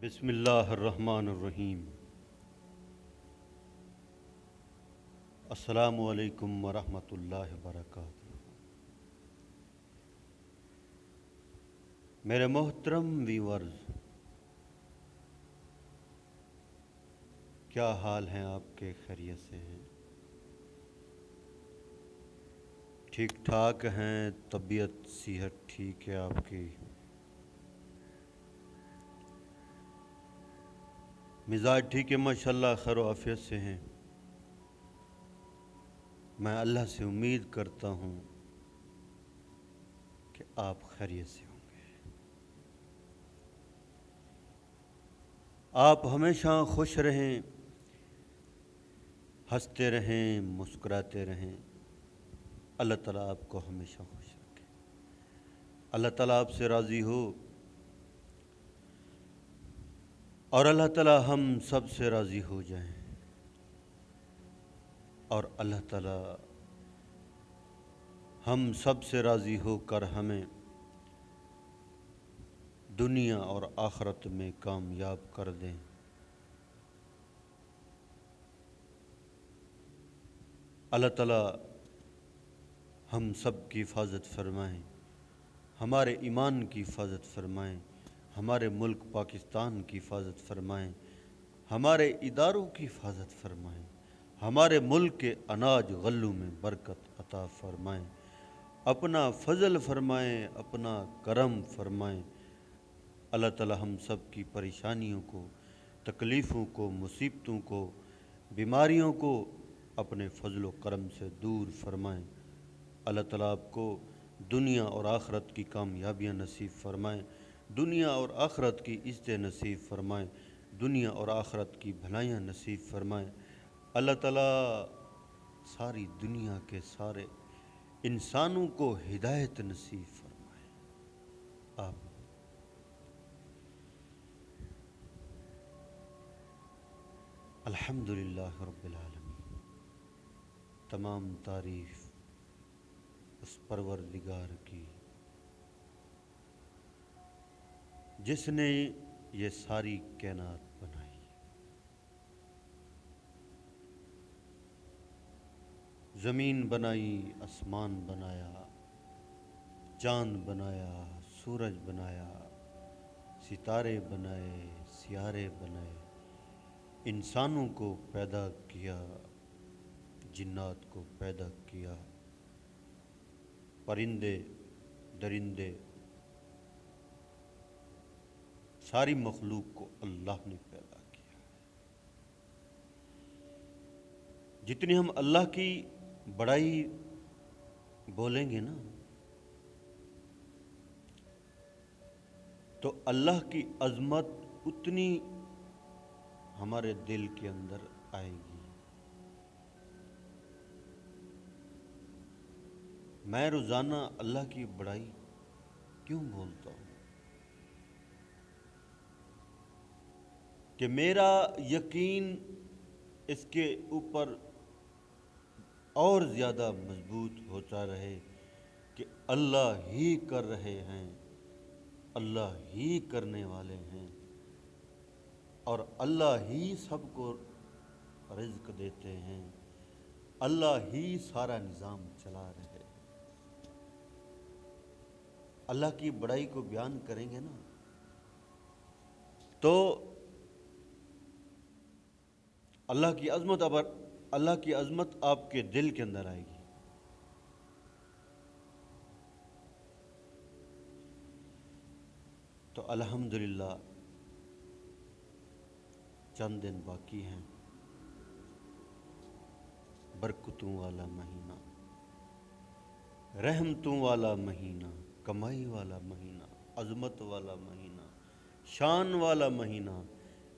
بسم اللہ الرحمن الرحیم۔ السلام علیکم ورحمۃ اللہ وبرکاتہ۔ میرے محترم ویورز، کیا حال ہیں آپ کے؟ خیریت سے ہیں؟ ٹھیک ٹھاک ہیں؟ طبیعت صحت ٹھیک ہے آپ کی؟ مزاج ٹھیک ہے؟ ماشاءاللہ خیر و عافیت سے ہیں؟ میں اللہ سے امید کرتا ہوں کہ آپ خیریت سے ہوں گے۔ آپ ہمیشہ خوش رہیں، ہنستے رہیں، مسکراتے رہیں۔ اللہ تعالیٰ آپ کو ہمیشہ خوش رکھے۔ اللہ تعالیٰ آپ سے راضی ہو اور اللہ تعالیٰ ہم سب سے راضی ہو جائیں، اور اللہ تعالیٰ ہم سب سے راضی ہو کر ہمیں دنیا اور آخرت میں کامیاب کر دیں۔ اللہ تعالیٰ ہم سب کی حفاظت فرمائیں، ہمارے ایمان کی حفاظت فرمائیں، ہمارے ملک پاکستان کی حفاظت فرمائیں، ہمارے اداروں کی حفاظت فرمائیں، ہمارے ملک کے اناج غلوں میں برکت عطا فرمائیں، اپنا فضل فرمائیں، اپنا کرم فرمائیں۔ اللہ تعالیٰ ہم سب کی پریشانیوں کو، تکلیفوں کو، مصیبتوں کو، بیماریوں کو اپنے فضل و کرم سے دور فرمائیں۔ اللہ تعالیٰ آپ کو دنیا اور آخرت کی کامیابیاں نصیب فرمائیں، دنیا اور آخرت کی عزتیں نصیب فرمائیں، دنیا اور آخرت کی بھلائیاں نصیب فرمائیں۔ اللہ تعالیٰ ساری دنیا کے سارے انسانوں کو ہدایت نصیب فرمائیں۔ آمین۔ الحمدللہ رب العالمین۔ تمام تعریف اس پروردگار کی جس نے یہ ساری کائنات بنائی، زمین بنائی، آسمان بنایا، چاند بنایا، سورج بنایا، ستارے بنائے، سیارے بنائے، انسانوں کو پیدا کیا، جنات کو پیدا کیا، پرندے، درندے، ساری مخلوق کو اللہ نے پیدا کیا۔ جتنی ہم اللہ کی بڑائی بولیں گے نا، تو اللہ کی عظمت اتنی ہمارے دل کے اندر آئے گی۔ میں روزانہ اللہ کی بڑائی کیوں بولتا ہوں؟ کہ میرا یقین اس کے اوپر اور زیادہ مضبوط ہوتا رہے کہ اللہ ہی کر رہے ہیں، اللہ ہی کرنے والے ہیں، اور اللہ ہی سب کو رزق دیتے ہیں، اللہ ہی سارا نظام چلا رہے ہیں۔ اللہ کی بڑائی کو بیان کریں گے نا، تو اللہ کی عظمت آپ کے دل کے اندر آئے گی۔ تو الحمدللہ چند دن باقی ہیں، برکتوں والا مہینہ، رحمتوں والا مہینہ، کمائی والا مہینہ، عظمت والا مہینہ، شان والا مہینہ،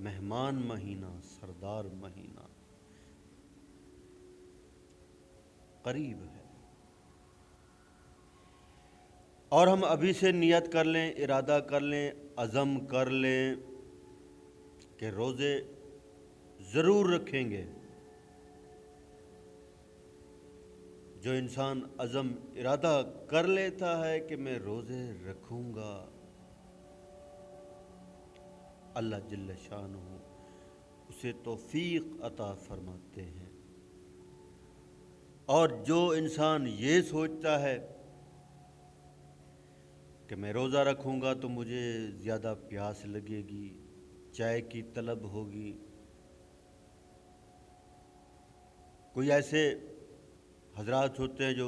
مہمان مہینہ، سردار مہینہ قریب ہے۔ اور ہم ابھی سے نیت کر لیں، ارادہ کر لیں، عزم کر لیں کہ روزے ضرور رکھیں گے۔ جو انسان عزم ارادہ کر لیتا ہے کہ میں روزے رکھوں گا، اللہ جل شانہ اسے توفیق عطا فرماتے ہیں۔ اور جو انسان یہ سوچتا ہے کہ میں روزہ رکھوں گا تو مجھے زیادہ پیاس لگے گی، چائے کی طلب ہوگی، کوئی ایسے حضرات ہوتے ہیں جو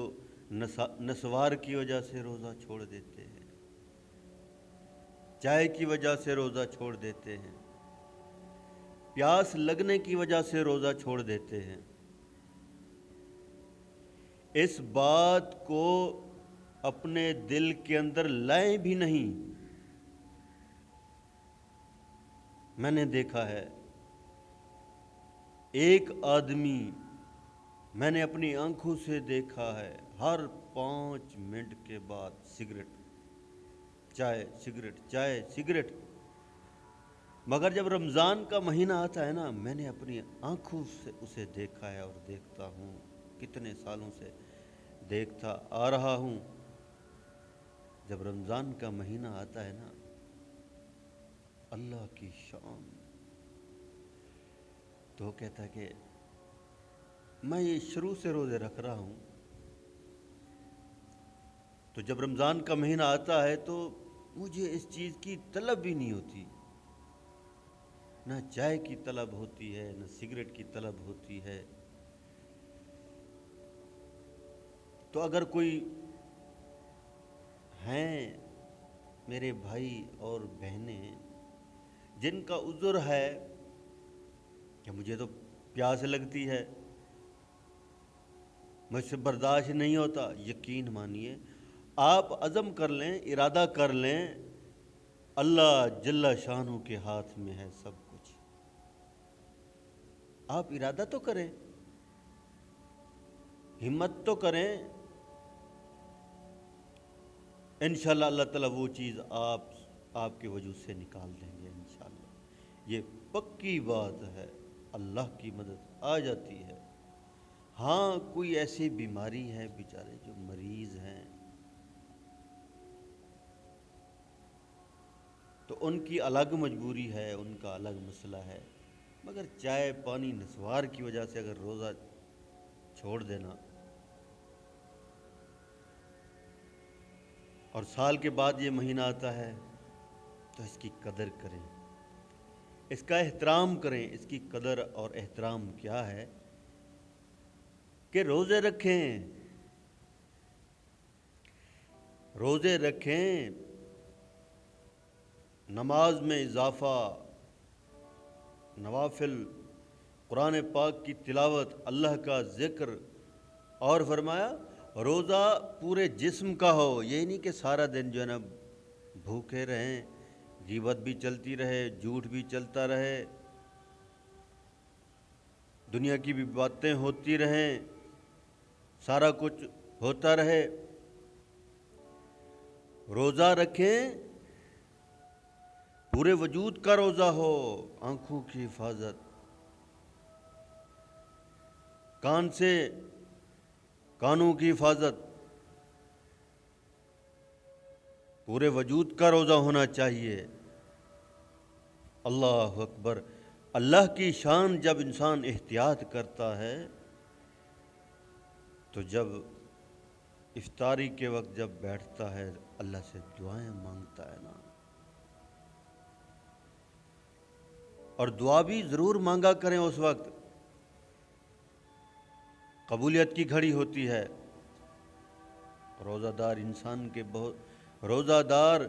نسوار کی وجہ سے روزہ چھوڑ دیتے ہیں، چائے کی وجہ سے روزہ چھوڑ دیتے ہیں، پیاس لگنے کی وجہ سے روزہ چھوڑ دیتے ہیں۔ اس بات کو اپنے دل کے اندر لائیں بھی نہیں۔ میں نے دیکھا ہے ایک آدمی، میں نے اپنی آنکھوں سے دیکھا ہے، ہر 5 منٹ کے بعد سگریٹ، چائے، سگریٹ، چائے، سگریٹ۔ مگر جب رمضان کا مہینہ آتا ہے نا، میں نے اپنی آنکھوں سے اسے دیکھا ہے اور دیکھتا ہوں، کتنے سالوں سے دیکھتا آ رہا ہوں۔ جب رمضان کا مہینہ آتا ہے نا، اللہ کی شان، تو کہتا ہے کہ میں یہ شروع سے روزے رکھ رہا ہوں، تو جب رمضان کا مہینہ آتا ہے تو مجھے اس چیز کی طلب بھی نہیں ہوتی، نہ چائے کی طلب ہوتی ہے، نہ سگریٹ کی طلب ہوتی ہے۔ تو اگر کوئی ہیں میرے بھائی اور بہنیں جن کا عذر ہے کہ مجھے تو پیاس لگتی ہے، مجھ سے برداشت نہیں ہوتا، یقین مانیے آپ عزم کر لیں، ارادہ کر لیں، اللہ جل شانہ کے ہاتھ میں ہے سب کچھ۔ آپ ارادہ تو کریں، ہمت تو کریں، انشاءاللہ اللہ تعالیٰ وہ چیز آپ کے وجود سے نکال دیں گے انشاءاللہ۔ یہ پکی بات ہے، اللہ کی مدد آ جاتی ہے۔ ہاں کوئی ایسی بیماری ہے بیچارے جو مریض ہیں، تو ان کی الگ مجبوری ہے، ان کا الگ مسئلہ ہے، مگر چائے پانی نسوار کی وجہ سے اگر روزہ چھوڑ دینا اور سال کے بعد یہ مہینہ آتا ہے تو اس کی قدر کریں، اس کا احترام کریں۔ اس کی قدر اور احترام کیا ہے کہ روزے رکھیں، روزے رکھیں، نماز میں اضافہ، نوافل، قرآن پاک کی تلاوت، اللہ کا ذکر، اور فرمایا روزہ پورے جسم کا ہو، یہ نہیں کہ سارا دن جو ہے نا بھوکے رہیں، غیبت بھی چلتی رہے، جھوٹ بھی چلتا رہے، دنیا کی بھی باتیں ہوتی رہیں، سارا کچھ ہوتا رہے۔ روزہ رکھیں، پورے وجود کا روزہ ہو، آنکھوں کی حفاظت، کان سے کانوں کی حفاظت، پورے وجود کا روزہ ہونا چاہیے۔ اللہ اکبر، اللہ کی شان جب انسان احتیاط کرتا ہے تو جب افطاری کے وقت جب بیٹھتا ہے اللہ سے دعائیں مانگتا ہے نا، اور دعا بھی ضرور مانگا کریں، اس وقت قبولیت کی گھڑی ہوتی ہے۔ روزہ دار انسان کے روزہ دار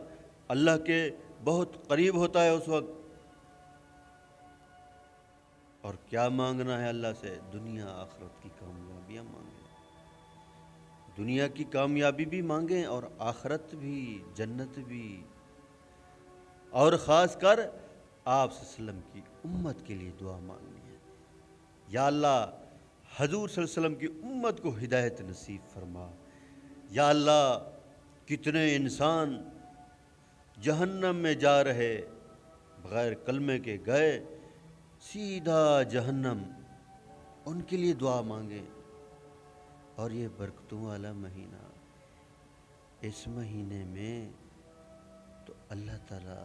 اللہ کے بہت قریب ہوتا ہے اس وقت۔ اور کیا مانگنا ہے اللہ سے؟ دنیا آخرت کی کامیابیاں مانگیں، دنیا کی کامیابی بھی مانگیں اور آخرت بھی، جنت بھی، اور خاص کر آپ صلی اللہ علیہ وسلم کی امت کے لیے دعا مانگنی ہے۔ یا اللہ حضور صلی اللہ علیہ وسلم کی امت کو ہدایت نصیب فرما۔ یا اللہ کتنے انسان جہنم میں جا رہے، بغیر کلمے کے گئے سیدھا جہنم، ان کے لیے دعا مانگیں۔ اور یہ برکتوں والا مہینہ، اس مہینے میں تو اللہ تعالیٰ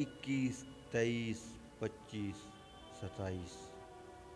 21, 23, 25, 27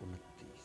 29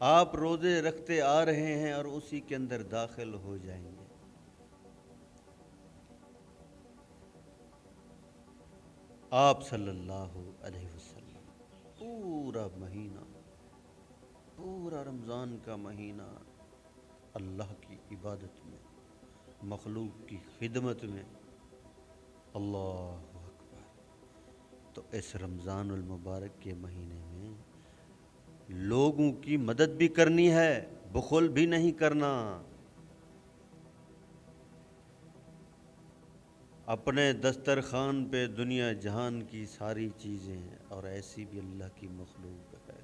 آپ روزے رکھتے آ رہے ہیں اور اسی کے اندر داخل ہو جائیں گے۔ آپ صلی اللہ علیہ وسلم پورا مہینہ، پورا رمضان کا مہینہ اللہ کی عبادت میں، مخلوق کی خدمت میں۔ اللہ اکبر۔ تو اس رمضان المبارک کے مہینے میں لوگوں کی مدد بھی کرنی ہے، بخل بھی نہیں کرنا۔ اپنے دسترخوان پہ دنیا جہان کی ساری چیزیں ہیں، اور ایسی بھی اللہ کی مخلوق ہے،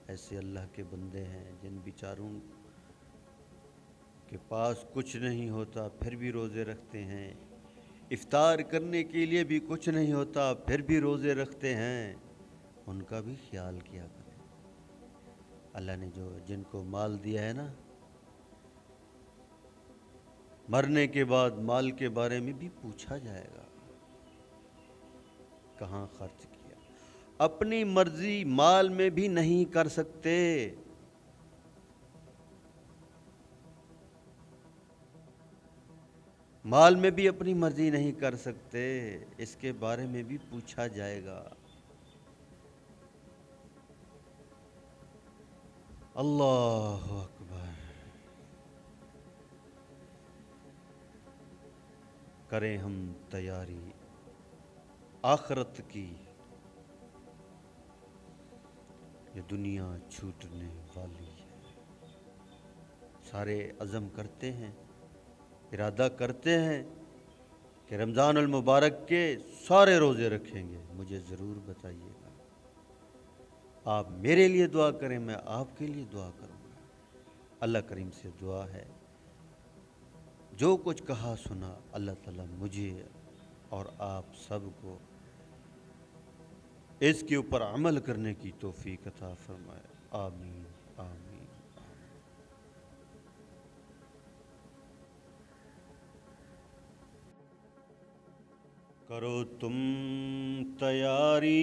ایسے اللہ کے بندے ہیں جن بیچاروں کے پاس کچھ نہیں ہوتا پھر بھی روزے رکھتے ہیں، افطار کرنے کے لیے بھی کچھ نہیں ہوتا پھر بھی روزے رکھتے ہیں۔ ان کا بھی خیال کیا کریں۔ اللہ نے جن کو مال دیا ہے نا، مرنے کے بعد مال کے بارے میں بھی پوچھا جائے گا، کہاں خرچ کیا۔ اپنی مرضی مال میں بھی نہیں کر سکتے، مال میں بھی اپنی مرضی نہیں کر سکتے، اس کے بارے میں بھی پوچھا جائے گا۔ اللہ اکبر۔ کریں ہم تیاری آخرت کی، یہ دنیا چھوٹنے والی ہے۔ سارے عزم کرتے ہیں، ارادہ کرتے ہیں کہ رمضان المبارک کے سارے روزے رکھیں گے، مجھے ضرور بتائیے گا۔ آپ میرے لیے دعا کریں، میں آپ کے لیے دعا کروں گا۔ اللہ کریم سے دعا ہے، جو کچھ کہا سنا اللہ تعالیٰ مجھے اور آپ سب کو اس کے اوپر عمل کرنے کی توفیق عطا فرمائے۔ آمین آمین۔ کرو تم تیاری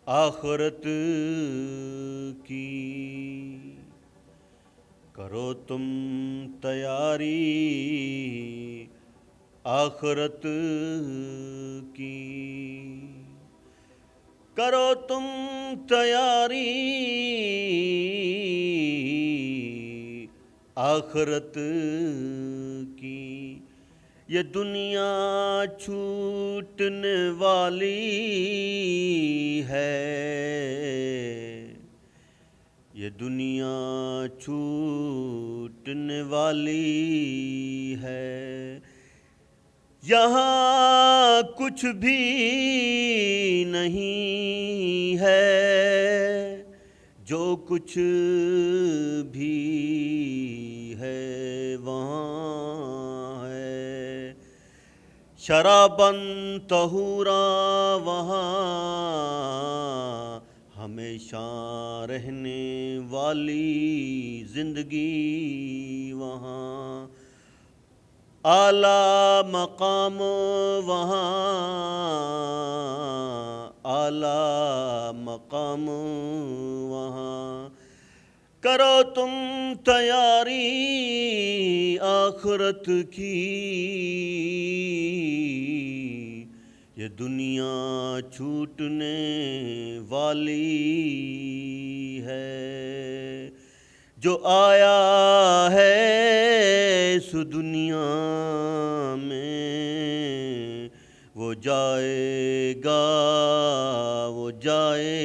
آخرت کی، کرو تم تیاری آخرت کی، کرو تم تیاری آخرت کی، یہ دنیا چھوٹنے والی ہے، یہ دنیا چھوٹنے والی ہے، یہاں کچھ بھی نہیں ہے، جو کچھ بھی ہے وہاں ہے، شراباً طہورا وہاں ہمیشہ رہنے والی زندگی وہاں، اعلیٰ مقام وہاں، اعلیٰ مقام وہاں، کرو تم تیاری آخرت کی، یہ دنیا چھوٹنے والی ہے، جو آیا ہے اس دنیا میں وہ جائے گا، وہ جائے